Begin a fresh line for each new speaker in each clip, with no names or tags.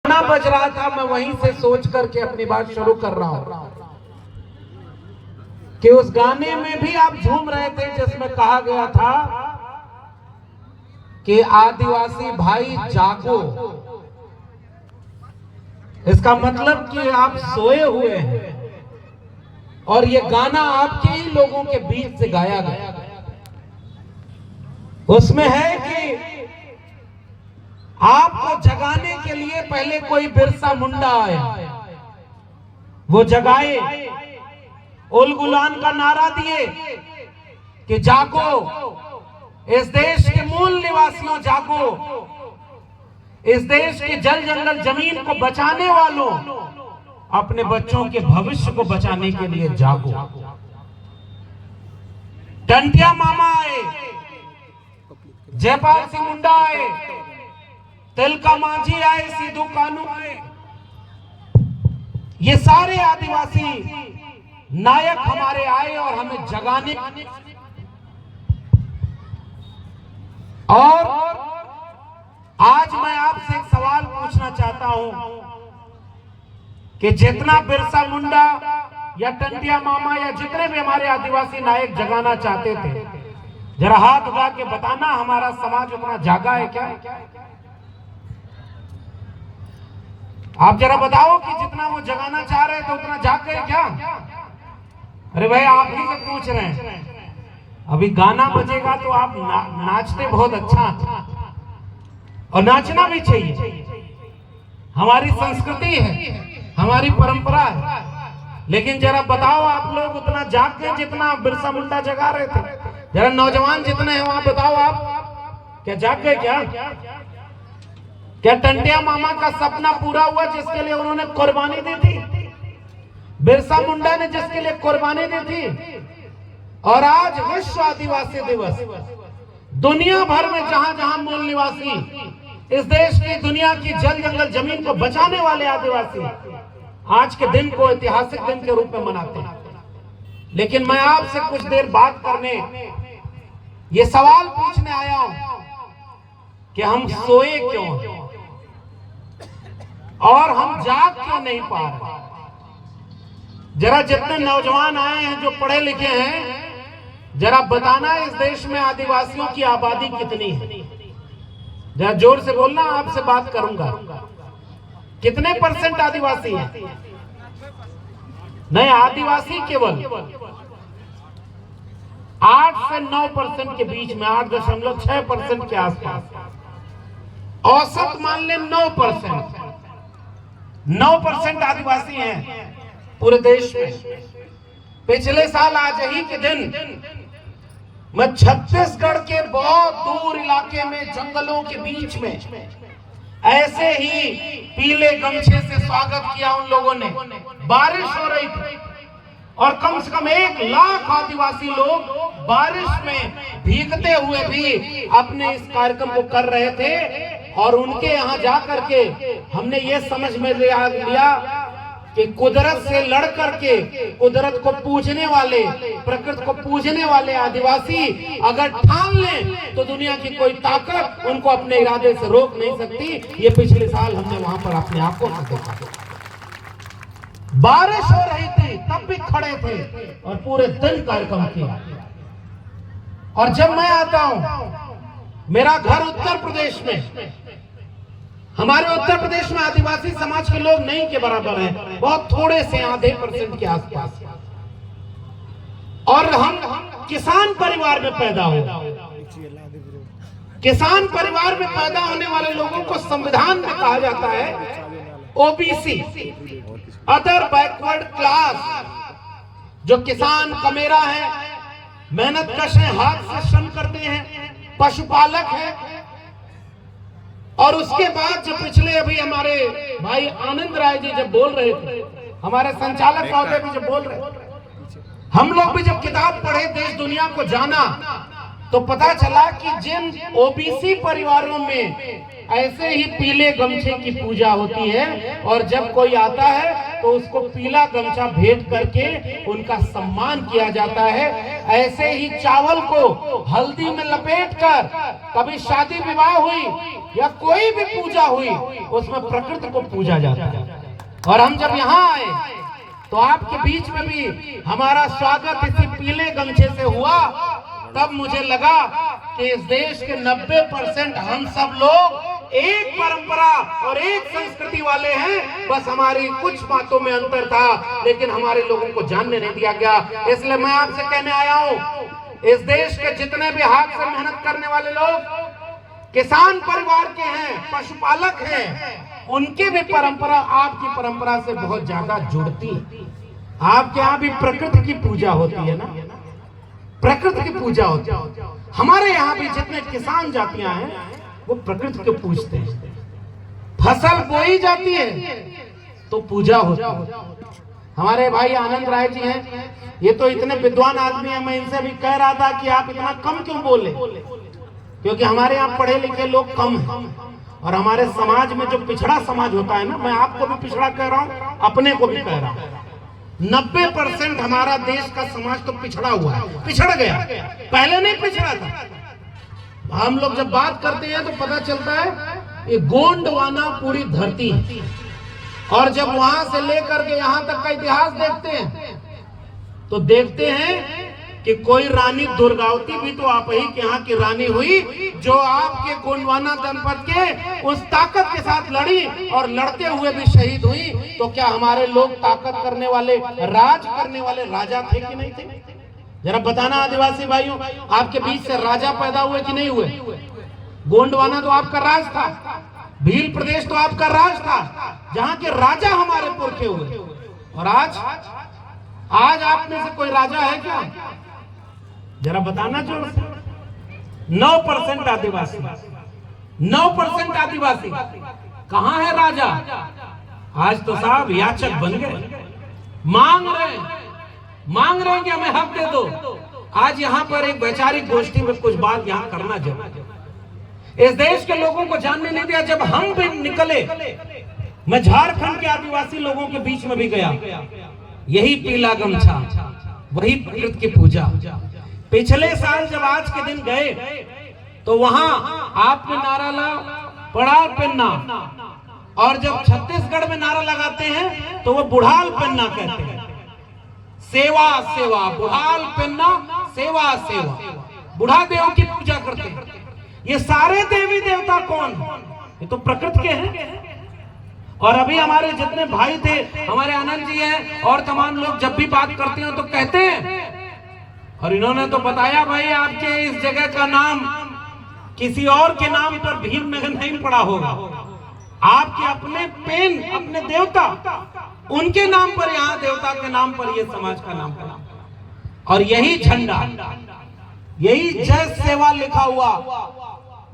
गाना बज रहा था, मैं वहीं से सोच करके अपनी बात शुरू कर रहा हूं कि उस गाने में भी आप झूम रहे थे जिसमें कहा गया था कि आदिवासी भाई जागो। इसका मतलब कि आप सोए हुए हैं और ये गाना आपके ही लोगों के बीच से गाया गया। उसमें है कि आपको जगाने के लिए पहले कोई बिरसा मुंडा आया, वो जगाए, उल गुलान का नारा दिए कि जागो, इस देश के मूल निवासियों जागो, इस देश के जल जंगल जमीन को बचाने वालों, अपने बच्चों के भविष्य को बचाने के लिए जागो। टंटिया मामा आए, जयपाल सिंह मुंडा आए, तिलका मांझी आए, सिद्धू कानू आए, ये सारे आदिवासी नायक हमारे आए और हमें जगाने। और आज मैं आपसे एक सवाल पूछना चाहता हूं कि जितना बिरसा मुंडा या टंटिया मामा या जितने भी हमारे आदिवासी नायक जगाना चाहते थे, जरा हाथ उठा के बताना हमारा समाज उतना जागा है क्या? आप जरा बताओ कि जितना वो जगाना चाह रहे थे उतना जाग गए क्या? अरे भाई आप ही से पूछ रहे हैं। अभी गाना बजेगा तो आप नाचते बहुत अच्छा, और नाचना भी चाहिए, हमारी संस्कृति है, हमारी परंपरा है। लेकिन जरा बताओ आप लोग उतना जाग गए जितना बिरसा मुंडा जगा रहे थे? जरा नौजवान जितने हैं वहां बताओ आप क्या जाग गए क्या? क्या टंटिया मामा का सपना पूरा हुआ जिसके लिए उन्होंने कुर्बानी दी थी? बिरसा मुंडा ने जिसके लिए कुर्बानी दी थी? और आज विश्व आदिवासी दिवस, दुनिया भर में जहां जहां मूल निवासी, इस देश की दुनिया की जल जंगल जमीन को बचाने वाले आदिवासी आज के दिन को ऐतिहासिक दिन के रूप में मनाते हैं। लेकिन मैं आपसे कुछ देर बात करने, ये सवाल पूछने आया हूं कि हम सोए क्यों और हम जाग क्यों नहीं पा रहे? जरा जितने नौजवान आए हैं जो पढ़े लिखे हैं, जरा बताना इस देश में आदिवासियों की आबादी कितनी है? जरा जोर से बोलना, आपसे बात करूंगा। कितने परसेंट आदिवासी हैं? नहीं, आदिवासी केवल 8 से 9% के बीच में, 8.6% के आसपास। औसत मान लें 9%। 9% आदिवासी हैं पूरे देश में। पिछले साल आज ही के दिन मैं छत्तीसगढ़ के बहुत दूर इलाके में, जंगलों के बीच में, ऐसे ही पीले गमछे से स्वागत किया उन लोगों ने। बारिश हो रही थी और कम से कम 1 लाख आदिवासी लोग बारिश में भीगते हुए भी अपने इस कार्यक्रम को कर रहे थे। और उनके यहाँ जाकर के हमने ये समझ में लिया कि कुदरत से लड़ करके, कुदरत को पूजने वाले, प्रकृति को पूजने वाले आदिवासी अगर ठान लें तो दुनिया की कोई ताकत उनको अपने इरादे से रोक नहीं सकती। ये पिछले साल हमने वहां पर अपने आंखों से देखा। बारिश हो रही थी तब भी खड़े थे और पूरे दिन कार्यक्रम किया। और जब मैं आता हूं, मेरा घर उत्तर प्रदेश में, हमारे उत्तर प्रदेश में आदिवासी समाज के लोग नहीं के बराबर हैं, बहुत थोड़े से, आधे % के आसपास। और हम किसान परिवार में पैदा हो, किसान परिवार में पैदा होने वाले लोगों को संविधान में कहा जाता है ओबीसी, अदर बैकवर्ड क्लास। जो किसान कमेरा है, मेहनत कश है, हाथ से श्रम करते हैं, पशुपालक है। और उसके बाद जब पिछले अभी हमारे भाई आनंद राय जी जब बोल रहे थे, हमारे संचालक महोदय भी जब बोल रहे थे, हम लोग भी जब किताब पढ़े, देश दुनिया को जाना, तो पता चला कि जिन ओबीसी परिवारों में ऐसे ही पीले गमछे की पूजा होती है और जब कोई आता है तो उसको पीला गमछा भेंट करके उनका सम्मान किया जाता है। ऐसे ही चावल को हल्दी में लपेटकर, कभी शादी विवाह हुई या कोई भी पूजा हुई उसमें प्रकृति को पूजा जाता है। और हम जब यहाँ आए तो आपके बीच में भी हमारा स्वागत इसी पीले गमछे से हुआ, तब मुझे लगा कि इस देश के 90% हम सब लोग एक परंपरा और एक संस्कृति वाले हैं। बस हमारी कुछ बातों में अंतर था, लेकिन हमारे लोगों को जानने नहीं दिया गया। इसलिए मैं आपसे कहने आया हूं, इस देश के जितने भी हाथ से मेहनत करने वाले लोग किसान परिवार के हैं, पशुपालक हैं, उनकी भी परंपरा आपकी परंपरा से बहुत ज्यादा जुड़ती है। आपके यहाँ भी प्रकृति की पूजा होती है ना, प्रकृति की पूजा होती है। हमारे यहाँ भी जितने किसान जातियां हैं वो प्रकृति को पूजते हैं। फसल बोई जाती है तो पूजा होती है। हमारे भाई आनंद राय जी हैं, ये तो इतने विद्वान आदमी हैं, मैं इनसे भी कह रहा था कि आप इतना कम क्यों बोले, क्योंकि हमारे यहाँ पढ़े लिखे लोग कम हैं। और हमारे समाज में जो पिछड़ा समाज होता है ना, मैं आपको भी पिछड़ा कह रहा हूँ, अपने को भी कह रहा हूँ, 90% हमारा देश का समाज तो पिछड़ा हुआ है, पिछड़ गया, पहले नहीं पिछड़ा था। हम लोग जब बात करते हैं तो पता चलता है ये गोंडवाना पूरी धरती है, और जब वहां से लेकर के यहां तक का इतिहास देखते हैं तो देखते हैं कि कोई रानी दुर्गावती भी तो आप ही के यहाँ की रानी हुई, जो आपके गोंडवाना जनपद के उस ताकत के साथ लड़ी और लड़ते हुए भी शहीद हुई। तो क्या हमारे लोग ताकत करने वाले, राज करने वाले राजा थे कि नहीं थे? जरा बताना आदिवासी भाइयों, आपके बीच से राजा पैदा हुए कि नहीं हुए? गोंडवाना तो आपका राज था, भील प्रदेश तो आपका राज था, जहाँ के राजा हमारे पुरखे हुए। और आज आप में से कोई राजा है क्या? जरा बताना जोर से। 9% आदिवासी, 9% आदिवासी, कहां है राजा? आज तो साहब याचक बन गए, मांग रहे हैं कि हमें हक दे दो। आज यहाँ पर एक वैचारिक गोष्ठी में कुछ बात यहाँ करना जरूरी। इस देश के लोगों को जानने नहीं दिया। जब हम भी निकले, मैं झारखंड के आदिवासी लोगों के बीच में भी गया, यही पीला गमछा, वही प्रकृति की पूजा। पिछले साल जब आज के दिन गए तो वहां आपने नारा ला पड़ाल पेन्ना, और जब छत्तीसगढ़ में नारा लगाते हैं तो वो बुढ़ाल पेन्ना कहते हैं। सेवा सेवा, बुढ़ाल पेन्ना, सेवा सेवा, बुढ़ा देव की पूजा करते हैं। ये सारे देवी देवता कौन है? ये तो प्रकृति के हैं। और अभी हमारे जितने भाई थे, हमारे आनंद जी हैं और तमाम लोग जब भी बात करते हैं तो कहते हैं, और इन्होंने तो बताया भाई आपके इस जगह का नाम किसी और के नाम पर भीम में नहीं पड़ा होगा, आपके अपने पेन, अपने देवता, उनके नाम पर, यहाँ देवता के नाम पर ये समाज का नाम पड़ा। और यही झंडा, यही जय सेवा लिखा हुआ,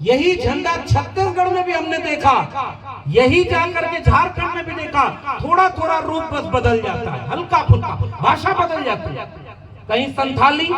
यही झंडा छत्तीसगढ़ में भी हमने देखा, यही जाकर के झारखंड में भी देखा। थोड़ा थोड़ा रूप बस बदल जाता है, हल्का फुल्का भाषा बदल जाती है, कहीं संथाली,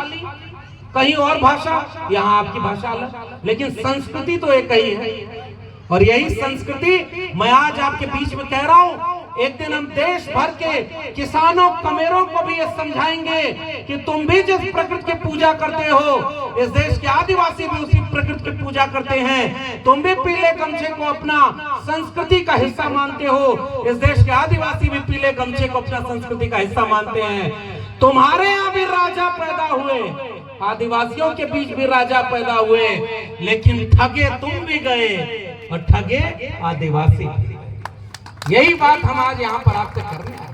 कहीं और भाषा, यहाँ आपकी भाषा अलग, लेकिन संस्कृति तो एक ही है। और यही संस्कृति मैं आज आपके बीच में कह रहा हूँ। एक दिन हम देश भर के किसानों, कमेरों को भी ये समझाएंगे कि तुम भी जिस प्रकृति की पूजा करते हो, इस देश के आदिवासी भी उसी प्रकृति की पूजा करते हैं। तुम भी पीले गमछे को अपना संस्कृति का हिस्सा मानते हो, इस देश के आदिवासी भी पीले गमछे को अपना संस्कृति का हिस्सा मानते हैं। तुम्हारे यहाँ भी राजा पैदा हुए, आदिवासियों के बीच भी राजा पैदा हुए, लेकिन ठगे तुम भी गए और ठगे आदिवासी। यही बात हम आज यहाँ पर आपसे कर रहे हैं।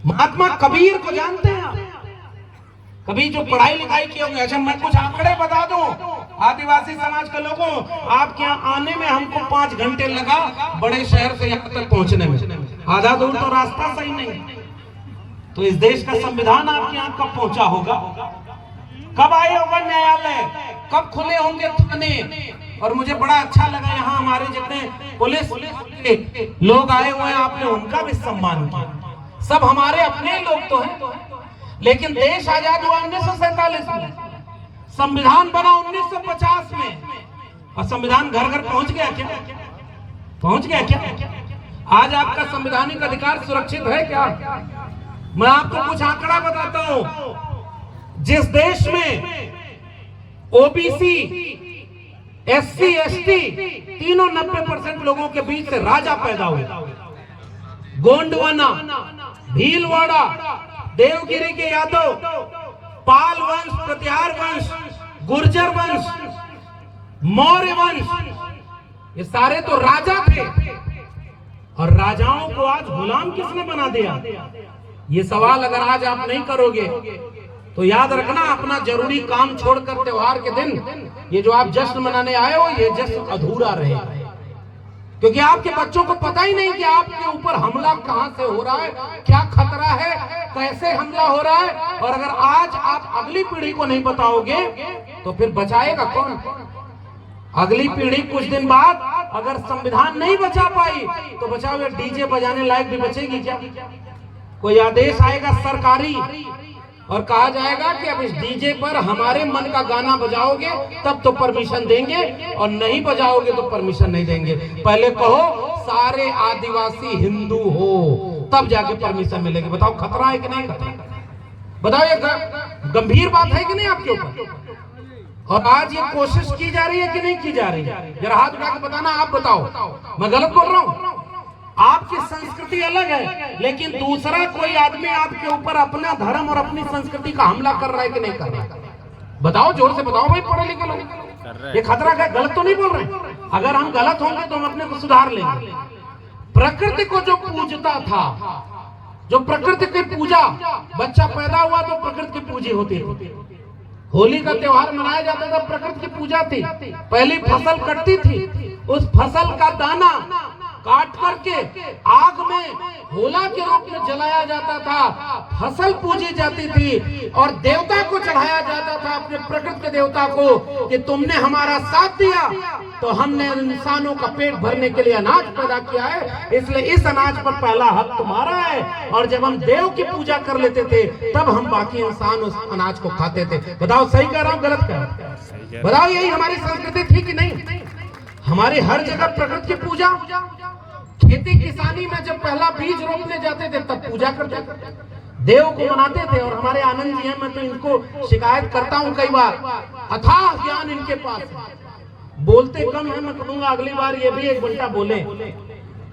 महात्मा कबीर को जानते हैं आप? कभी जो पढ़ाई लिखाई की होगी। अच्छा, मैं कुछ आंकड़े बता दूं आदिवासी समाज के लोगों, आपके यहाँ आने में हमको 5 घंटे लगा, बड़े शहर से यहाँ तक पहुंचने में। आधा दूर तो रास्ता सही नहीं। तो इस देश का संविधान आपके यहाँ कब पहुंचा होगा? कब आए होगा न्यायालय? कब खुले होंगे थाने? और मुझे बड़ा अच्छा लगा, यहाँ हमारे जितने पुलिस लोग आए हुए हैं, आपने उनका भी सम्मान किया। सब हमारे अपने लोग तो हैं, लेकिन देश आजाद हुआ 1947 में, संविधान बना 1950 में, और संविधान घर घर पहुंच गया क्या? पहुंच गया क्या? आज आपका संवैधानिक अधिकार सुरक्षित है क्या? मैं आपको कुछ आंकड़ा बताता हूं। जिस देश में ओबीसी SC ST तीनों 90% लोगों के बीच से राजा पैदा हुए। गोंडवाना, भीलवाड़ा, देवगिरी के यादव, पाल वंश, प्रतिहार वंश, गुर्जर वंश, मौर्य वंश, ये सारे तो राजा थे। और राजाओं को आज गुलाम किसने बना दिया? ये सवाल अगर आज आप नहीं करोगे तो याद रखना, अपना जरूरी काम छोड़कर त्योहार के दिन ये जो आप जश्न मनाने आए हो, ये जश्न अधूरा रहेगा। क्योंकि आपके बच्चों को पता ही नहीं कि आपके ऊपर हमला कहां से हो रहा है, क्या खतरा है, कैसे हमला हो रहा है। और अगर आज आप अगली पीढ़ी को नहीं बताओगे तो फिर बचाएगा कौन? अगली पीढ़ी कुछ दिन बाद अगर संविधान नहीं बचा पाई तो बचाओ, ये डीजे बजाने लायक भी बचेगी क्या? कोई आदेश आएगा सरकारी और कहा जाएगा कि अब इस डीजे पर हमारे मन का गाना बजाओगे तब तो परमिशन देंगे, और नहीं बजाओगे तो परमिशन नहीं देंगे। पहले कहो सारे आदिवासी हिंदू हो, तब जाके परमिशन मिलेगी। बताओ खतरा है कि नहीं खतरा? बताओ ये गंभीर बात है कि नहीं आपके ऊपर? और आज ये कोशिश की जा रही है कि नहीं की जा रही है? जरा हाथ उठा के बताना, आप बताओ मैं गलत बोल रहा हूं? आपकी संस्कृति अलग है, लेकिन दूसरा कोई आदमी आपके ऊपर अपना धर्म और अपनी संस्कृति का हमला कर रहा है कि नहीं कर रहा है? बताओ, जोर से बताओ भाई, पढ़े लिखे लोग। ये खतरा का गलत तो नहीं बोल रहे? अगर हम गलत होंगे तो हम अपने को सुधार लेंगे। प्रकृति को जो पूजता था, जो प्रकृति की पूजा, बच्चा पैदा हुआ तो प्रकृति की पूजी होती थी। होली का त्योहार मनाया जाता था, प्रकृति की पूजा थी। पहली फसल कटती थी, उस फसल का दाना काट करके आग में होला के रूप में जलाया जाता था, फसल पूजी जाती थी और देवता को चढ़ाया जाता था, अपने प्रकृति के देवता को, कि तुमने हमारा साथ दिया तो हमने इंसानों का पेट भरने के लिए अनाज पैदा किया है, इसलिए इस अनाज पर पहला हक तुम्हारा है। और जब हम देव की पूजा कर लेते थे तब हम बाकी इंसान उस अनाज को खाते थे। बताओ सही कह रहा हूँ गलत कह रहा हूँ? बताओ यही हमारी संस्कृति थी कि नहीं? हमारी हर जगह प्रकृति की पूजा, खेती किसानी में जब पहला बीज रोपने जाते थे तब पूजा करते थे, देव को मनाते थे। और हमारे आनंद जी हैं, मैं तो इनको शिकायत करता हूं कई बार, अथाह ज्ञान इनके पास, बोलते कम है। मैं कहूंगा अगली बार ये भी एक घंटा बोले।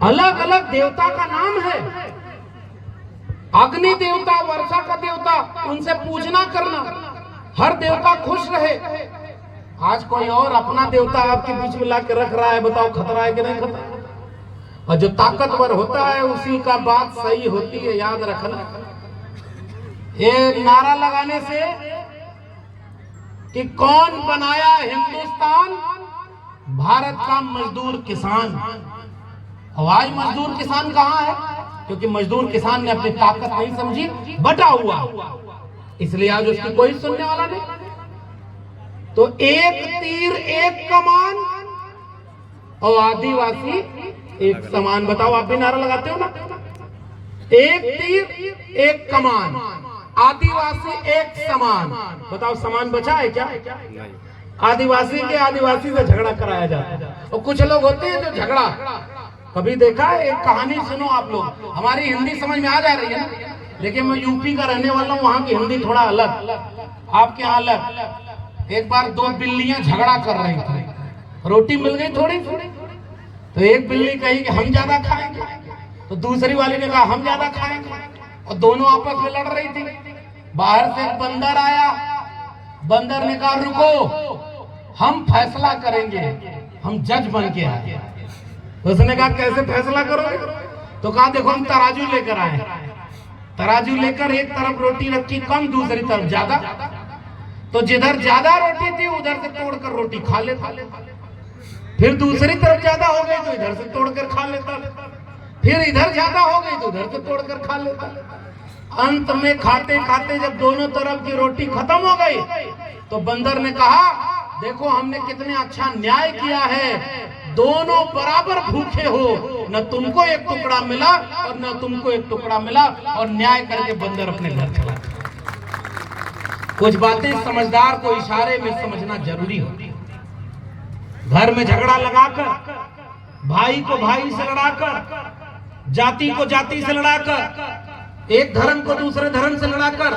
अलग अलग देवता का नाम है, अग्नि देवता, वर्षा का देवता, उनसे पूजना करना, हर देवता खुश रहे। आज कोई और अपना देवता आपके बीच में ला के रख रहा है, बताओ खतरा है कि नहीं खतरा? और जो ताकतवर होता है उसी का बात सही होती है, याद रखना। ये नारा लगाने से कि कौन बनाया हिंदुस्तान, भारत का मजदूर किसान। और आज मजदूर किसान कहाँ है? क्योंकि मजदूर किसान ने अपनी ताकत नहीं समझी, बटा हुआ, इसलिए आज उसकी कोई सुनने वाला नहीं। तो एक तीर एक कमान और आदिवासी एक समान। बताओ, आप भी नारा लगाते हो ना? एक तीर एक कमान, आदिवासी एक समान। बताओ समान बचा है क्या? आदिवासी के आदिवासी से झगड़ा कराया जाता है। और कुछ लोग होते हैं जो झगड़ा, कभी देखा है? एक कहानी सुनो आप लोग, हमारी हिंदी समझ में आ जा रही है ना, लेकिन मैं यूपी का रहने वाला हूँ, वहाँ की हिंदी थोड़ा अलग, आपके यहाँ अलग। एक बार दो बिल्लियां झगड़ा कर रही थी, रोटी मिल गई थोड़ी, तो एक बिल्ली कही कि हम ज्यादा खाएंगे, तो दूसरी वाली ने कहा हम ज्यादा खाएंगे, और दोनों आपस में लड़ रही थी। बाहर से एक बंदर आया, बंदर ने कहा रुको, हम फैसला करेंगे, हम जज बन के आए। उसने कहा कैसे फैसला करोगे? तो कहा देखो हम तराजू लेकर आए, तराजू लेकर एक तरफ रोटी रखी कम, दूसरी तरफ ज्यादा, तो जिधर ज्यादा रोटी थी उधर से तोड़कर रोटी खा लेता, फिर दूसरी तरफ ज्यादा हो गई तो इधर से तोड़कर खा लेता, फिर इधर ज्यादा हो गई तो उधर से तोड़कर खा लेता। अंत में खाते खाते जब दोनों तरफ की रोटी खत्म हो गई तो बंदर ने कहा देखो हमने कितने अच्छा न्याय किया है, दोनों बराबर भूखे हो, न तुमको एक टुकड़ा मिला और न तुमको एक टुकड़ा मिला, और न्याय करके बंदर अपने घर चला। कुछ बातें समझदार को इशारे में समझना जरूरी होती है। घर में झगड़ा लगाकर, भाई को भाई से लड़ाकर, जाति को जाति से लड़ाकर, एक धर्म को दूसरे धर्म से लड़ाकर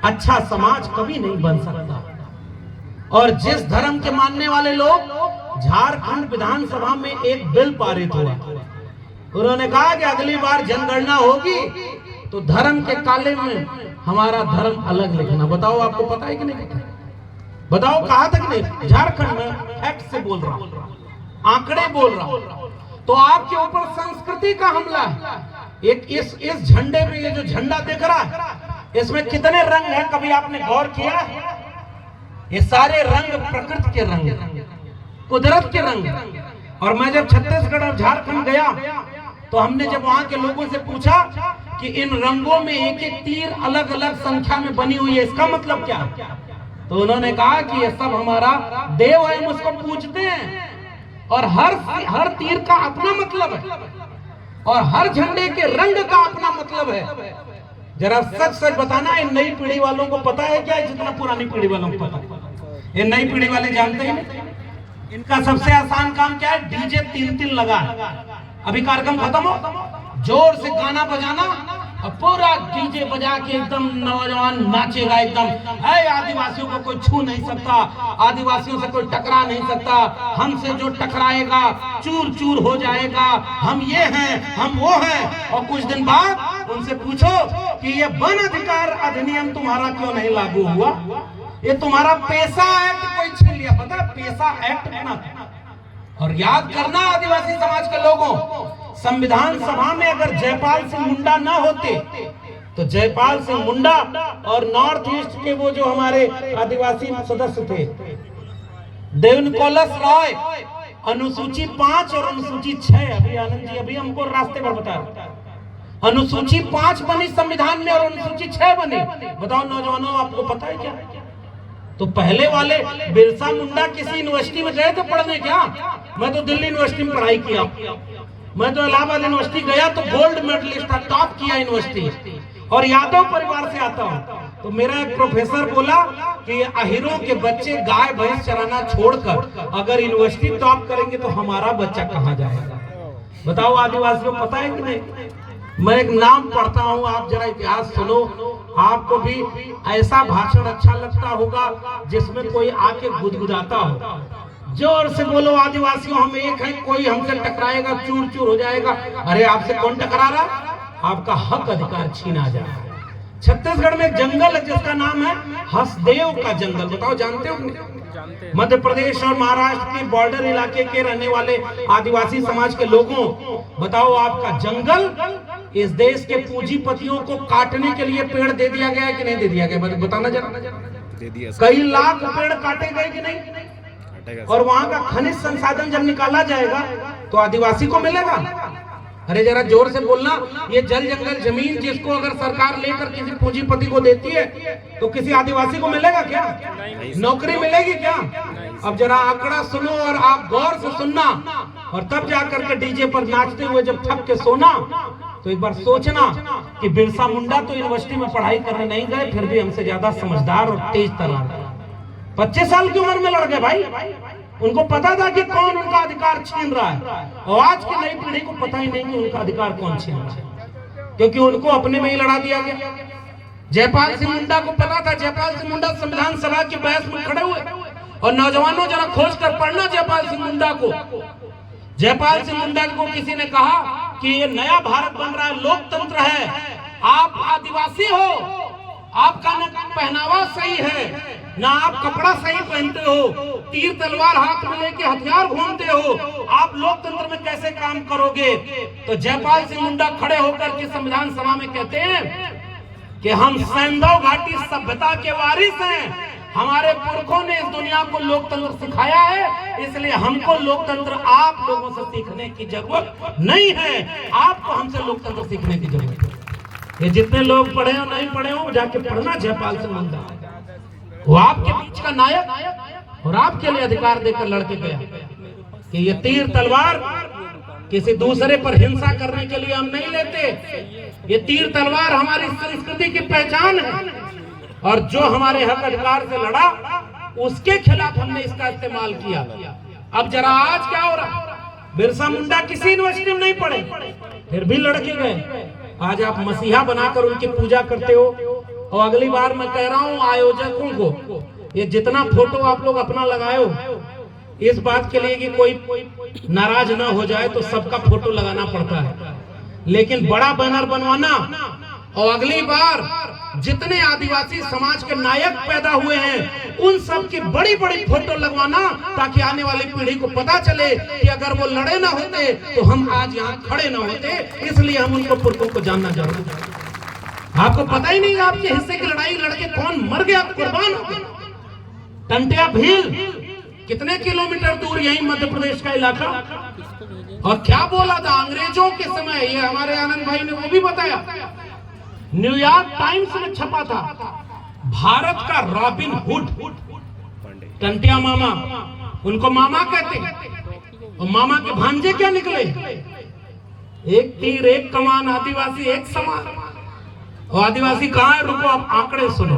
अच्छा समाज कभी नहीं बन सकता। और जिस धर्म के मानने वाले लोग झारखंड विधानसभा में एक बिल पारित हुआ। उन्होंने कहा कि अगली बार जनगणना होगी तो धर्म के काले में हमारा धर्म अलग लिखना। बताओ आपको पता है कि नहीं पता? बताओ, कहा तक नहीं? झारखंड में फैक्ट से बोल रहा हूं, आंकड़े बोल रहा हूं। तो आपके ऊपर संस्कृति का हमला है। एक इस झंडे में, ये जो झंडा दिख रहा है, इसमें कितने रंग हैं? कभी आपने गौर किया? ये सारे रंग प्रकृति के रंग, कुदरत के रंग। और मैं जब छत्तीसगढ़ और झारखंड गया तो हमने जब वहां के लोगों से पूछा कि इन रंगों में एक एक तीर अलग अलग संख्या में बनी हुई है, इसका मतलब क्या है? तो उन्होंने कहा कि ये सब हमारा देव है, हम उसको पूजते हैं। और हर तीर का अपना मतलब है और हर झंडे के रंग का अपना मतलब है। जरा सच सच बताना, इन नई पीढ़ी वालों को पता है क्या? जितना पुरानी पीढ़ी वालों को पता है, ये नई पीढ़ी वाले जानते ही नहीं। इनका सबसे आसान काम क्या है? डीजे 3-3 लगा है। अभी कार्यक्रम खत्म हो, जोर से गाना बजाना और पूरा डीजे बजा के एकदम नौजवान नाचेगा एकदम। है, आदिवासियों को कोई छू नहीं सकता, आदिवासियों से कोई टकरा नहीं सकता, हमसे जो टकराएगा चूर चूर हो जाएगा, हम ये हैं, हम वो हैं। और कुछ दिन बाद उनसे पूछो कि ये वन अधिकार अधिनियम तुम्हारा क्यों नहीं लागू हुआ? ये तुम्हारा पेशा एक्ट कोई छीन लिया, पता है? पेशा एक्ट बना। और याद करना आदिवासी समाज के लोगों, संविधान सभा में अगर जयपाल सिंह मुंडा ना होते तो जयपाल सिंह मुंडा और नॉर्थ ईस्ट के वो जो हमारे आदिवासी सदस्य थे, देवनकोलस रॉय, अनुसूची 5 और अनुसूची 6, अभी आनंद जी अभी हमको रास्ते पर बता रहे, अनुसूची 5 बनी संविधान में और अनुसूची 6 बनी। बताओ नौजवानों, आपको पता है क्या? तो पहले वाले बिरसा मुंडा किसी यूनिवर्सिटी में गए थे पढ़ने क्या? मैं तो दिल्ली यूनिवर्सिटी में पढ़ाई किया, मैं तो इलाहाबाद यूनिवर्सिटी गया तो गोल्ड मेडलिस्ट था, टॉप किया यूनिवर्सिटी, और यादव परिवार से आता हूँ। तो मेरा एक प्रोफेसर बोला कि अहिरों के बच्चे गाय भैंस चराना छोड़कर अगर यूनिवर्सिटी टॉप करेंगे तो हमारा बच्चा कहाँ जाएगा? बताओ आदिवासियों, पता है कि नहीं? मैं एक नाम पढ़ता हूँ, आप जरा इतिहास सुनो, आपको भी ऐसा भाषण अच्छा लगता होगा जिसमें कोई आके गुदगुदाता हो। जोर से बोलो आदिवासियों, हम एक हैं, कोई हमसे टकराएगा चूर चूर हो जाएगा। अरे आपसे कौन टकरा रहा? आपका हक अधिकार छीना जा रहा है। छत्तीसगढ़ में एक जंगल है जिसका नाम है हसदेव का जंगल। बताओ जानते हो? मध्य प्रदेश और महाराष्ट्र के बॉर्डर इलाके के रहने वाले आदिवासी समाज के लोगों, बताओ आपका जंगल इस देश के पूंजीपतियों को काटने के लिए पेड़ दे दिया गया है कि नहीं दे दिया गया? बताना जरा। दे दिया। कई लाख पेड़ काटे गए कि नहीं? और वहां का खनिज संसाधन जब निकाला जाएगा तो आदिवासी को मिलेगा? अरे जरा जोर से बोलना। ये जल जंगल जमीन जिसको अगर सरकार लेकर किसी पूंजीपति को देती है तो किसी आदिवासी को मिलेगा क्या? नौकरी मिलेगी क्या? अब जरा आंकड़ा सुनो और आप गौर से सुनना, और तब जाकर के डीजे पर नाचते हुए जब थक के सोना तो एक बार सोचना कि बिरसा मुंडा तो यूनिवर्सिटी में पढ़ाई करने नहीं गए, फिर भी हमसे ज्यादा समझदार और तेज तर्रार 25 साल की उम्र में लड़ गए भाई। उनको पता था कि कौन उनका अधिकार छीन रहा है, और आज की नई पीढ़ी को पता ही नहीं कि उनका अधिकार कौन छीन रहा है, क्योंकि उनको अपने में ही लड़ा दिया गया। जयपाल सिंह मुंडा को पता था, जयपाल सिंह मुंडा संविधान सभा की बहस में खड़े हुए। और नौजवानों जरा खोज कर पढ़ना जयपाल सिंह मुंडा को। जयपाल सिंह मुंडा को किसी ने कहा कि ये नया भारत बन रहा है, लोकतंत्र है, आप आदिवासी हो, आपका न पहनावा सही है, ना आप कपड़ा सही पहनते हो, तीर तलवार हाथ में लेके हथियार घूमते हो, आप लोकतंत्र में कैसे काम करोगे? तो जयपाल सिंह मुंडा खड़े होकर के संविधान सभा में कहते हैं कि हम सैंधव घाटी सभ्यता के वारिस हैं, हमारे पुरखों ने इस दुनिया को लोकतंत्र सिखाया है, इसलिए हमको लोकतंत्र आप लोगों से सीखने की जरूरत नहीं है, आपको हमसे लोकतंत्र सीखने की जरूरत है। ये जितने लोग पढ़े हो नहीं पढ़े हो, जाके पढ़ना जयपाल सिंह मुंडा, वो आपके बीच का नायक और आपके लिए अधिकार देकर लड़के गया कि ये तीर तलवार किसी दूसरे पर हिंसा करने के लिए हम नहीं लेते, ये तीर तलवार हमारी संस्कृति की पहचान है, और जो हमारे हक अधिकार से लड़ा उसके खिलाफ हमने इसका इस्तेमाल किया। अब जरा आज क्या हो रहा? बिरसा मुंडा किसी यूनिवर्सिटी में नहीं पढ़े, फिर भी लड़के गए। आज आप मसीहा बनाकर उनकी पूजा करते हो। और अगली बार मैं कह रहा हूं आयोजकों को, ये जितना फोटो आप लोग अपना लगाए हो, इस बात के लिए कि कोई नाराज ना हो जाए तो सबका फोटो लगाना पड़ता है, लेकिन बड़ा बैनर बनवाना और अगली बार जितने आदिवासी समाज के नायक पैदा हुए हैं उन सब की बड़ी बड़ी फोटो लगवाना, ताकि आने वाली पीढ़ी को पता चले कि अगर वो लड़े ना होते तो हम आज यहाँ खड़े ना होते। इसलिए हम उनको पुरखों को जानना जरूरी है। आपको पता ही नहीं आपके हिस्से की लड़ाई लड़के कौन मर गया, कुर्बान हो गए। टंटिया भील कितने किलोमीटर दूर, यही मध्य प्रदेश का इलाका, और क्या बोला था अंग्रेजों के समय, ये हमारे आनंद भाई ने वो भी बताया, न्यूयॉर्क टाइम्स में छपा था, भारत का रॉबिन हुड टंटिया मामा, उनको मामा कहते हैं। और मामा के भांजे क्या निकले, एक तीर एक कमान, आदिवासी एक समान। और आदिवासी कहाँ है, रुको आप आंकड़े सुनो,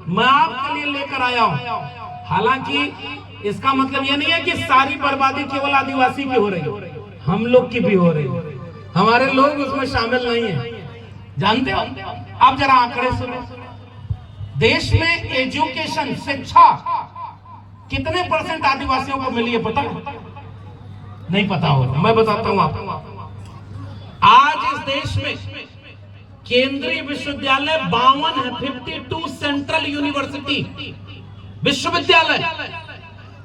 मैं आपके लिए लेकर आया हूं। हालांकि इसका मतलब यह नहीं है कि सारी बर्बादी केवल आदिवासी की हो रही है, हम लोग की भी हो रही है, हमारे लोग उसमें शामिल नहीं है। जानते हो, आप जरा आंकड़े सुनो, देश में एजुकेशन शिक्षा कितने % आदिवासियों को मिली है पता नहीं? पता होगा, मैं बताता हूं आपको। आज इस देश में केंद्रीय विश्वविद्यालय 52 है, 52 सेंट्रल यूनिवर्सिटी विश्वविद्यालय।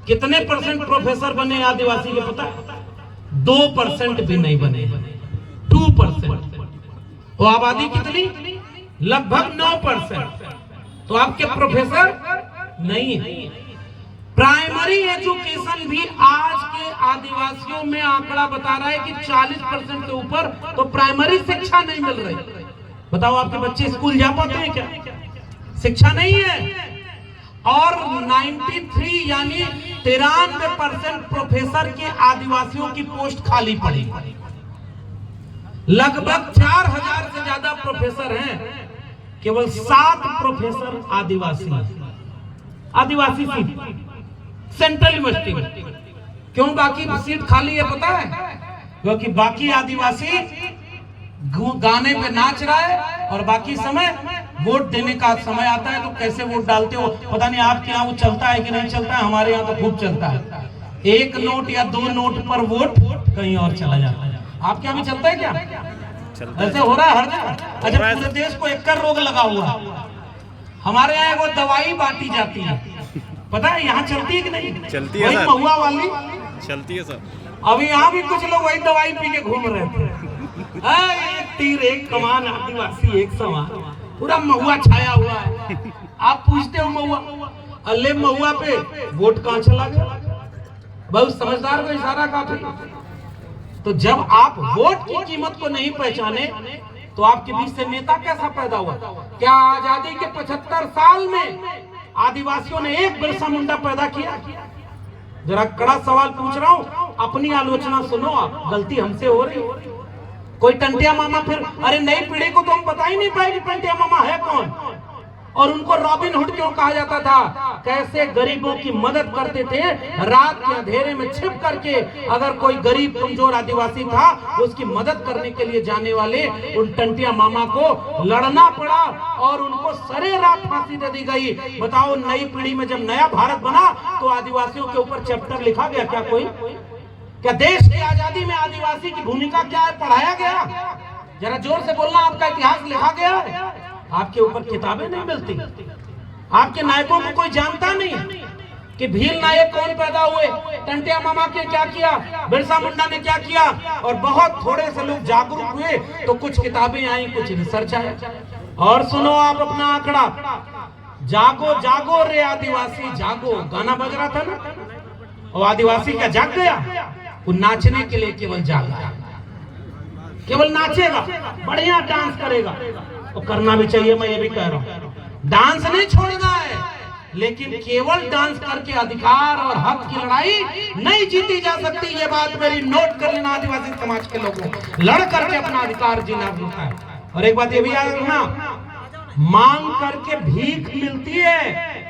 कितने % प्रोफेसर बने आदिवासी के पता? 2% भी नहीं बने, 2%। तो आबादी कितनी? लगभग 9%। तो आपके प्रोफेसर नहीं है। प्राइमरी एजुकेशन भी आज के आदिवासियों में आंकड़ा बता रहा है कि 40% से ऊपर तो प्राइमरी शिक्षा नहीं मिल रही। बताओ आपके बच्चे स्कूल जा पाते हैं क्या? शिक्षा नहीं है। और 93 यानी 93% प्रोफेसर के आदिवासियों की पोस्ट खाली पड़ी। लगभग 4000 से ज्यादा प्रोफेसर हैं, केवल 7 प्रोफेसर आदिवासी सीट सेंट्रल यूनिवर्सिटी में। क्यों बाकी सीट खाली है पता है? क्योंकि बाकी आदिवासी गाने पे नाच रहा है और बाकी समय वोट देने का समय आता है तो कैसे वोट डालते हो पता नहीं। आपके यहाँ वो चलता है कि नहीं चलता है? हमारे यहाँ तो खूब चलता है। 1 नोट या 2 नोट पर वोट कहीं और चला जाता है। आपके यहाँ भी चलता है क्या? ऐसे हो रहा है हर जगह। अच्छा, पूरे देश को एक रोग लगा हुआ है। हमारे यहाँ वो दवाई बांटी जाती है, पता है यहाँ चलती है कि नहीं?
चलती है सर,
महुआ वाली
चलती है सर।
अभी यहाँ भी कुछ लोग वही दवाई पी के घूम रहे थे। एक तीर एक कमान, आदिवासी एक समान, पूरा महुआ छाया हुआ है। आप पूछते हो महुआ, अल्ले महुआ पे वोट कहाँ चला गया? बहुत समझदार को इशारा काफी। तो जब आप वोट की कीमत को नहीं पहचाने तो आपके बीच से नेता कैसा पैदा हुआ? क्या आजादी के 75 साल में आदिवासियों ने एक बिरसा मुंडा पैदा किया? जरा कड़ा सवाल पूछ रहा हूं, अपनी आलोचना सुनो। आप गलती हमसे हो रही। कोई टंटिया मामा, फिर अरे नई पीढ़ी को तो हम बता ही नहीं पाए कि टंटिया मामा है कौन, और उनको रॉबिन हुड क्यों कहा जाता था? कैसे गरीबों की मदद करते थे, रात के अंधेरे में छिप करके। अगर कोई गरीब कमजोर आदिवासी था, उसकी मदद करने के लिए जाने वाले उन टंटिया मामा को लड़ना पड़ा और उनको सरेरात फांसी दे दी गई। बताओ, नई पीढ़ी में जब नया भारत बना तो आदिवासियों के ऊपर चैप्टर लिखा गया क्या? कोई क्या देश की आजादी में आदिवासी की भूमिका क्या है पढ़ाया गया? जरा जोर से बोलना, आपका इतिहास लिखा गया है? आपके ऊपर किताबें नहीं मिलती। आपके नायकों को कोई जानता नहीं कि भील नायक कौन पैदा हुए, टंटिया मामा के क्या किया, बिरसा मुंडा ने क्या किया। और बहुत थोड़े से लोग जागरूक हुए तो कुछ किताबें आई, कुछ रिसर्च आया। और सुनो आप अपना आंकड़ा, जागो जागो रे आदिवासी जागो, गाना बज रहा था ना। और आदिवासी क्या जाग गया? वो नाचने के लिए केवल जागा, केवल नाचेगा, बढ़िया डांस करेगा। तो करना भी चाहिए, मैं ये भी कह रहा हूँ, डांस नहीं छोड़ना है, लेकिन केवल डांस करके अधिकार और हक की लड़ाई नहीं जीती जा सकती। ये बात मेरी नोट कर लेना, आदिवासी समाज के लोगों, लड़ करके अपना अधिकार जीना होता है। और एक बात ये भी याद रखना, मांग करके भीख मिलती है,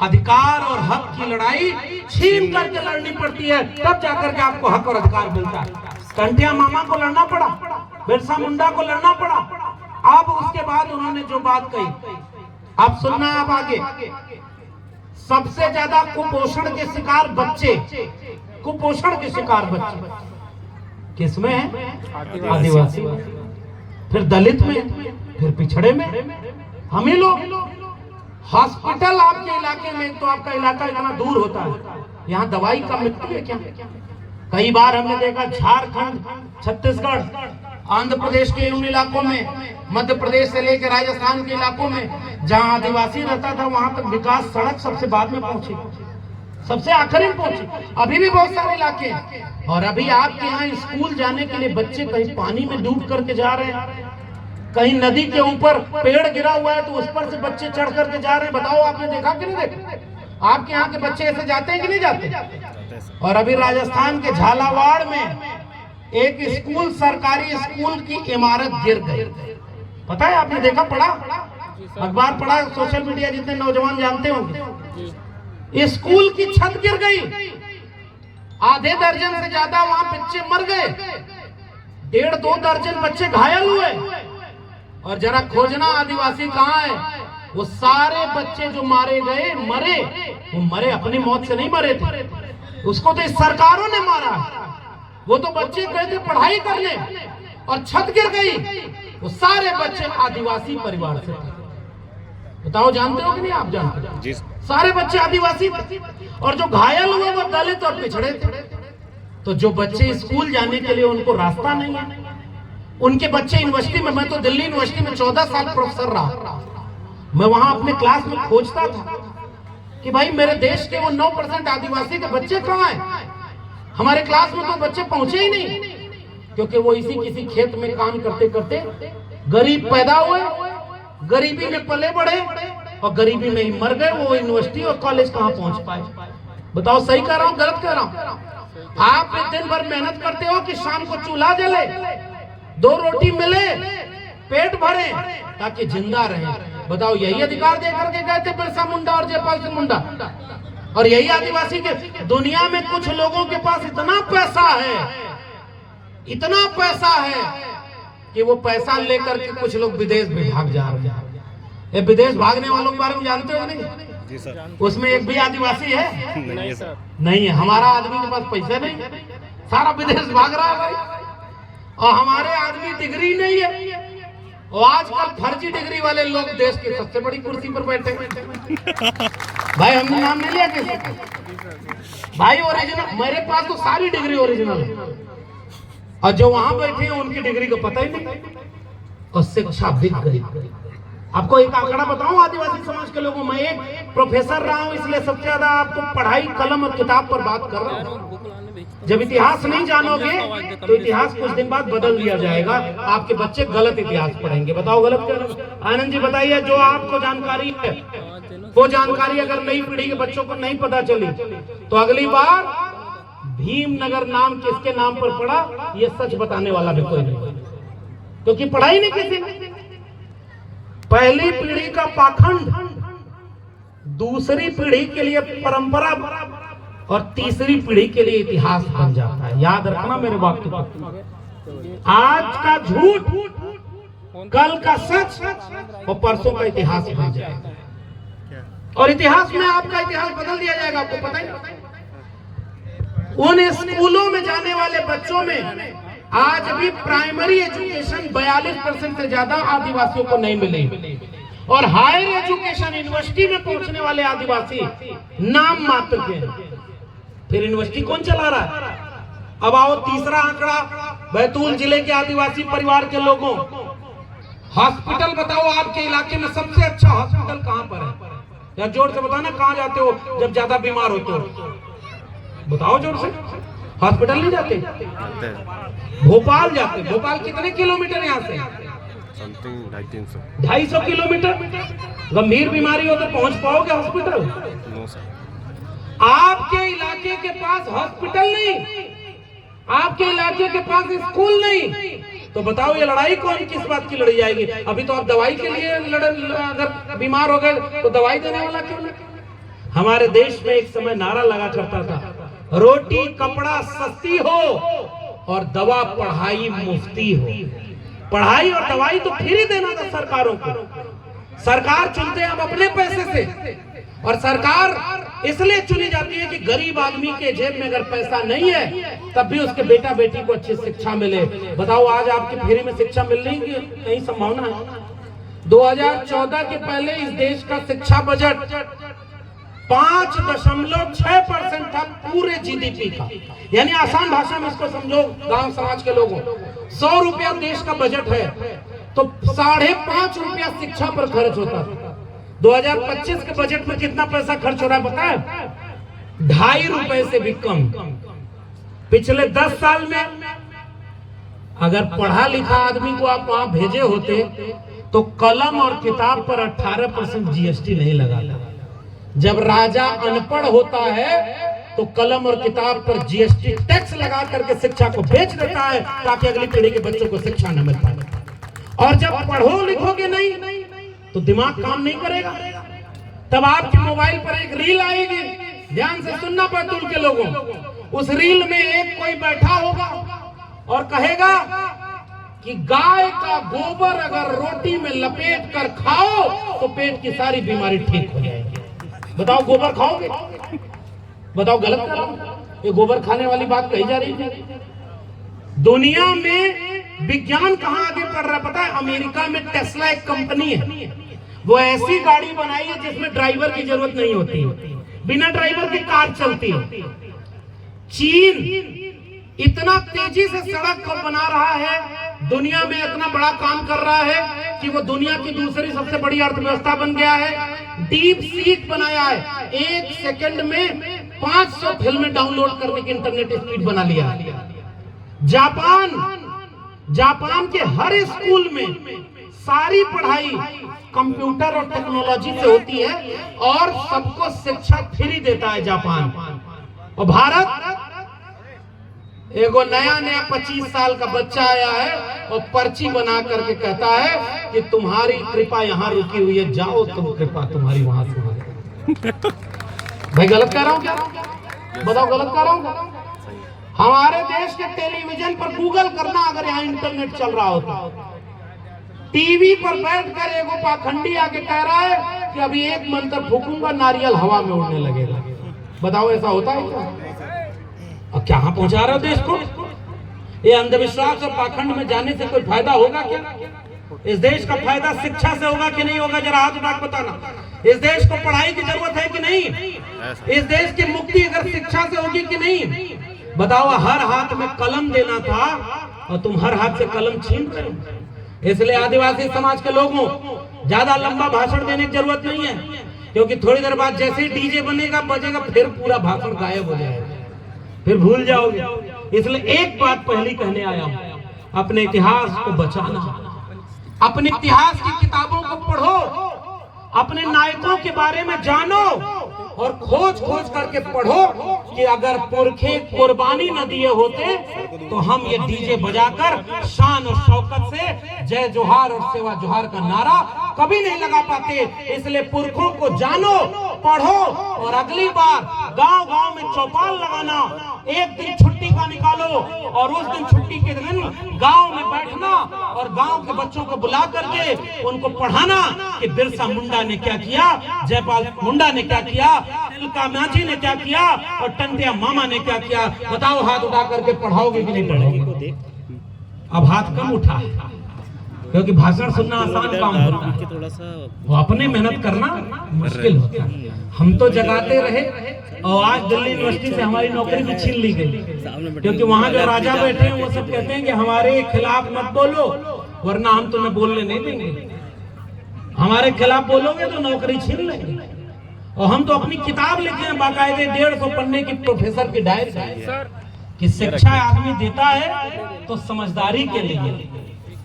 अधिकार और हक की लड़ाई छीन करके लड़नी पड़ती है, तब जाकर के आपको हक और अधिकार मिलता है। टंटिया मामा को लड़ना पड़ा, बिरसा मुंडा को लड़ना पड़ा। अब उसके बाद उन्होंने जो बात कही, आप सुनना आप आगे। सबसे ज्यादा कुपोषण के शिकार बच्चे, कुपोषण के शिकार बच्चे किसमें है? आदिवासी, फिर दलित में, फिर पिछड़े में, हम ही लोग। हॉस्पिटल आपके इलाके में, तो आपका इलाका इतना दूर होता है, यहाँ दवाई का मिलती है क्या? कई बार हमने देखा झारखंड, छत्तीसगढ़, आंध्र प्रदेश के उन इलाकों में, मध्य प्रदेश से लेकर राजस्थान के इलाकों में जहां आदिवासी रहता था, वहां तक विकास सड़क सबसे बाद में पहुंची, सबसे आखिरी में पहुंची। अभी भी बहुत सारे इलाके हैं। और अभी आपके यहाँ स्कूल जाने के लिए बच्चे कहीं पानी में डूब करके जा रहे हैं, कहीं नदी के ऊपर पेड़ गिरा हुआ है तो उस पर से बच्चे चढ़ करके जा रहे हैं। बताओ, आपने देखा कि नहीं देखा? आपके यहाँ के बच्चे ऐसे जाते हैं कि नहीं जाते? और अभी राजस्थान के झालावाड़ में एक स्कूल, सरकारी स्कूल की इमारत गिर गई। पता है, आपने देखा, पढ़ा, अखबार पढ़ा, सोशल मीडिया जितने नौजवान जानते होंगे। स्कूल की छत गिर गई, आधे दर्जन से ज्यादा वहां बच्चे मर गए, 1.5-2 दर्जन बच्चे घायल हुए। और जरा खोजना आदिवासी कहाँ है? वो सारे बच्चे जो मारे गए, मरे, वो मरे अपनी मौत से नहीं मरे थे, उसको तो इस सरकारों ने मारा। वो तो बच्चे गए थे पढ़ाई करने और छत गिर गई, वो सारे बच्चे आदिवासी परिवार से थे। बताओ, जानते हो कि नहीं? आप जानते हो? सारे बच्चे आदिवासी थे और जो घायल हुए वो दलित और पिछड़े थे। तो जो बच्चे स्कूल जाने के लिए उनको रास्ता नहीं है, उनके बच्चे यूनिवर्सिटी में, मैं तो दिल्ली यूनिवर्सिटी में 14 साल प्रोफेसर रहा, मैं वहां अपने क्लास में खोजता था कि भाई मेरे देश के वो 9% आदिवासी के बच्चे कहाँ हैं? हमारे क्लास में तो बच्चे पहुंचे ही नहीं, क्योंकि वो इसी किसी खेत में काम करते करते गरीब पैदा हुए, गरीबी में पले बढ़े और गरीबी में ही मर गए। वो यूनिवर्सिटी और कॉलेज कहाँ पहुंच पाए? बताओ, सही कह रहा हूँ, गलत कह रहा हूँ? आप दिन भर मेहनत करते हो कि शाम को चूल्हा जले, 2 रोटी मिले, पेट भरे, ताकि जिंदा रहे। बताओ, यही अधिकार दे करके गए थे बिरसा मुंडा और जयपाल सिंह मुंडा? और यही आदिवासी के, दुनिया में कुछ लोगों के पास इतना पैसा है, इतना पैसा है कि वो पैसा लेकर के कुछ लोग विदेश में भाग जा रहे हैं। ये विदेश भागने वालों के बारे में जानते हो नहीं? जी सर। उसमें एक भी आदिवासी है? नहीं सर। नहीं है। हमारा आदमी के पास पैसा नहीं, सारा विदेश भाग रहा है भाई। और हमारे आदमी डिग्री नहीं है, और आजकल फर्जी डिग्री वाले लोग देश की सबसे बड़ी कुर्सी पर बैठे भाई। हमने नाम नहीं लिया किसी भाई, ओरिजिनल, मेरे पास तो सारी डिग्री ओरिजिनल है, और जो वहां बैठे हैं उनकी डिग्री का पता ही नहीं, और शिक्षा बिक गई। आपको एक आंकड़ा बताऊं आदिवासी समाज के लोगों में, एक प्रोफेसर रहा हूं इसलिए सबसे ज्यादा आपको पढ़ाई, कलम और किताब पर बात कर रहा हूं। जब इतिहास नहीं जानोगे तो इतिहास कुछ दिन बाद बदल दिया जाएगा, आपके बच्चे गलत इतिहास पढ़ेंगे। बताओ, गलत क्या? आनंद जी बताइए, जो आपको जानकारी है वो जानकारी अगर नई पीढ़ी के बच्चों को नहीं पता चली तो अगली बार भीमनगर नाम किसके नाम पर पड़ा, ये सच बताने वाला भी कोई नहीं, क्योंकि पढ़ाई नहीं किसी ने। पहली पीढ़ी का पाखंड दूसरी पीढ़ी के लिए परंपरा और तीसरी पीढ़ी के लिए इतिहास बन जाता है। याद रखना मेरे वाक्य को, आज का झूठ कल का सच और परसों का इतिहास बन जाएगा, और इतिहास में आपका इतिहास बदल दिया जाएगा। आपको पता ही, उन स्कूलों में जाने वाले बच्चों में आज भी प्राइमरी एजुकेशन 42% से ज्यादा आदिवासियों को नहीं मिली, और हायर एजुकेशन यूनिवर्सिटी में पहुंचने वाले आदिवासी नाम मात्र के। फिर यूनिवर्सिटी कौन चला रहा है? अब आओ तीसरा आंकड़ा, बैतूल जिले के आदिवासी परिवार के लोगों, हॉस्पिटल बताओ, आपके इलाके में सबसे अच्छा हॉस्पिटल कहां पर है? या जोर से बताना, कहां जाते हो जब ज्यादा बीमार होते हो? बताओ जोर से। हॉस्पिटल नहीं जाते? भोपाल जाते। भोपाल कितने किलोमीटर यहाँ से? 250 किलोमीटर। गंभीर बीमारी हो तो पहुंच पाओगे हॉस्पिटल? आपके इलाके के पास हॉस्पिटल नहीं, आपके इलाके के पास स्कूल नहीं, तो बताओ ये लड़ाई कौन किस बात की लड़ी जाएगी? अभी तो आप दवाई के लिए अगर बीमार हो गए तो दवाई देने वाला क्यों नहीं? हमारे देश में एक समय नारा लगा करता था, रोटी कपड़ा सस्ती हो और दवा पढ़ाई मुफ्ती हो। पढ़ाई और दवाई तो फ्री देना था सरकारों को। सरकार चुनते हैं अब अपने पैसे से, और सरकार इसलिए चुनी जाती है कि गरीब आदमी के जेब में अगर पैसा नहीं है तब भी उसके बेटा बेटी को अच्छी शिक्षा मिले। बताओ आज आपकी फ्री में शिक्षा मिल रही है, कहीं संभावना है? 2014 के पहले इस देश का शिक्षा बजट 5.6% था पूरे जीडीपी का। यानी आसान भाषा में इसको समझो गांव समाज के लोगों, 100 रुपया देश का बजट है तो 5.5 रुपया शिक्षा पर खर्च होता था। 2025 के बजट में कितना पैसा खर्च हो रहा है पता है? 2.5 रुपए से भी कम। पिछले 10 साल में अगर पढ़ा लिखा आदमी को आप वहां भेजे होते तो कलम और किताब पर 18% जीएसटी नहीं लगाता। जब राजा अनपढ़ होता है तो कलम और किताब पर जीएसटी टैक्स लगा करके शिक्षा को बेच देता है ताकि अगली पीढ़ी के बच्चों को शिक्षा न मिल पाए। और जब पढ़ो लिखोगे नहीं तो दिमाग काम नहीं करेगा। तब आपके मोबाइल पर एक रील आएगी, ध्यान से सुनना बैतूल के लोगों। उस रील में एक कोई बैठा होगा और कहेगा कि गाय का गोबर अगर रोटी में लपेट कर खाओ तो पेट की सारी बीमारी ठीक हो जाएगी। बताओ गोबर खाओगे? बताओ गलत कर रहा हूं? ये गोबर खाने वाली बात कही जा रही है। दुनिया में विज्ञान कहां आगे बढ़ रहा है पता है? अमेरिका में टेस्ला एक कंपनी है, वो ऐसी गाड़ी बनाई है जिसमें ड्राइवर की जरूरत नहीं होती, बिना ड्राइवर के कार चलती है। चीन इतना तेजी से सड़क को बना रहा है, दुनिया में इतना बड़ा काम कर रहा है कि वो दुनिया की दूसरी सबसे बड़ी अर्थव्यवस्था बन गया है। डीप सीक बनाया है, 1 सेकंड में 500 फिल्में डाउनलोड करने की इंटरनेट स्पीड बना लिया है। जापान के हर स्कूल में सारी पढ़ाई कंप्यूटर और टेक्नोलॉजी से होती है और सबको शिक्षा फ्री देता है जापान। और भारत एगो नया 25 साल का बच्चा आया है और पर्ची बना करके कहता है कि तुम्हारी कृपा यहाँ रुकी हुई है, जाओ तुम कृपा तुम्हारी वहां से। भाई गलत कह रहा हूँ क्या? बताओ गलत कह रहा हूँ? हमारे देश के टेलीविजन पर गूगल करना अगर यहाँ इंटरनेट चल रहा होता, टीवी पर बैठकर एगो पाखंडी आके कह रहा है कि अभी एक मंत्र फूकूंगा नारियल हवा में उड़ने लगेगा। बताओ ऐसा होता है क्या? और क्या पहुंचा रहे हो देश को? ये अंधविश्वास और पाखंड में जाने से कोई फायदा होगा क्या? इस देश का फायदा शिक्षा से होगा कि नहीं होगा? जरा हाथ उठा के बताना। इस देश को पढ़ाई की जरूरत है कि नहीं? इस देश की मुक्ति अगर शिक्षा से होगी कि नहीं? बताओ, हर हाथ में कलम देना था और तुम हर हाथ से कलम छीन रहे हो। इसलिए आदिवासी समाज के लोगों ज्यादा लंबा भाषण देने की जरूरत नहीं है, क्योंकि थोड़ी देर बाद जैसे ही डीजे बनेगा बजेगा फिर पूरा भाषण गायब हो जाएगा, फिर भूल जाओगे। इसलिए एक बात पहली कहने आया हूं, अपने इतिहास को बचाना, अपने इतिहास की किताबों को पढ़ो, अपने नायकों के बारे में जानो और खोज खोज करके पढ़ो कि अगर पुरखे कुर्बानी न दिए होते तो हम ये डीजे बजाकर शान और शौकत से जय जोहार और सेवा जोहार का नारा कभी नहीं लगा पाते। इसलिए पुरखों को जानो, पढ़ो और अगली बार गांव गांव में चौपाल लगाना, एक दिन छुट्टी का निकालो और उस दिन छुट्टी के दिन गांव में बैठना और गांव के बच्चों को बुला करके उनको पढ़ाना कि बिरसा मुंडा ने क्या किया, जयपाल मुंडा ने क्या किया, तिलका माझी ने क्या किया और टंटिया मामा ने क्या किया। बताओ, हाथ उठा करके पढ़ाओगे कि नहीं पढ़ाओगे? अब हाथ कम उठा है क्योंकि भाषण सुनना आसान काम होता है, वो अपने मेहनत करना मुश्किल होता है। हम तो जगाते रहे और आज दिल्ली यूनिवर्सिटी से हमारी नौकरी भी छीन ली गई, क्योंकि वहां जो राजा बैठे हैं वो सब कहते हैं कि हमारे खिलाफ मत बोलो वरना हम तुम्हें बोलने नहीं देंगे, हमारे खिलाफ बोलोगे तो नौकरी छीन लेंगे। और हम तो अपनी किताब लिखे हैं बाकायदे 150 पन्ने की प्रोफेसर की डायरी कि शिक्षा आदमी देता है तो समझदारी के लिए,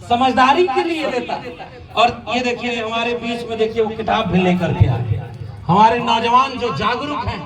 समझदारी के लिए देता है। और ये देखिए हमारे बीच में देखिए वो किताब भी लेकर के आए। हमारे नौजवान जो जागरूक हैं